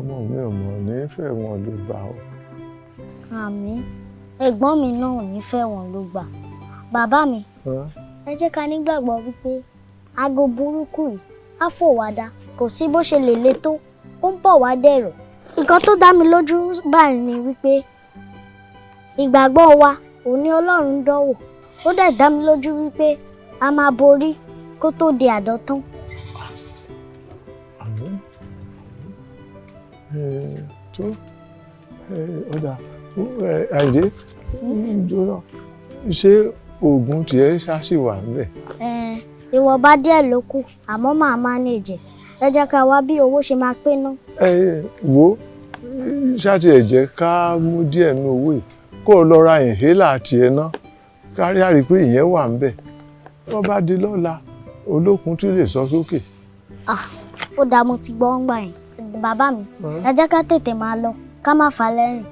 ọmọ mi ò mọ̀ nífẹ̀ẹ́ wọn ló gbà ó. Àmín. Ẹ̀gbọ́n mi náà ò ní fẹ́ wọn ló gbà. Bàbá mi, ẹ jẹ́ ká nígbàgbọ́ wípé aago burúkú yìí á fò wá dá. Kò sí bó ṣe lè le tó, ó ń bọ̀ wá dẹ̀rọ̀. Nǹkan tó dá mi lójú báyìí ni wípé ìgbàgbọ́ wa òun ni Ọlọ́run dánwò. Ó dẹ̀ dá mi lójú wípé a máa borí kó tó di àdọ́tán. Àmín. Tó ọ̀dà Àìdé jóná ṣé oògùn tiẹ̀ ṣáṣì wà níbẹ̀? Ìwọ̀nba díẹ̀ ló kù àmọ́ màá manage. Ẹ jẹ́ ká wá bí owó ṣe máa pé ná. Wo ṣáàtì ẹ̀ jẹ́ ká mú díẹ̀ nínú owó yìí kó o lọ ra inhaler tiẹ̀ ná kárí àrí pé ìyẹn wà níbẹ̀. Wọ́n bá di lọ́la olókun tún lè sọ sókè. Ó dáa mo ti gbọ́ ń gbà yín. Bàbá mi, ẹ jẹ́ ká tètè máa lọ ká má fà lẹ́rìn.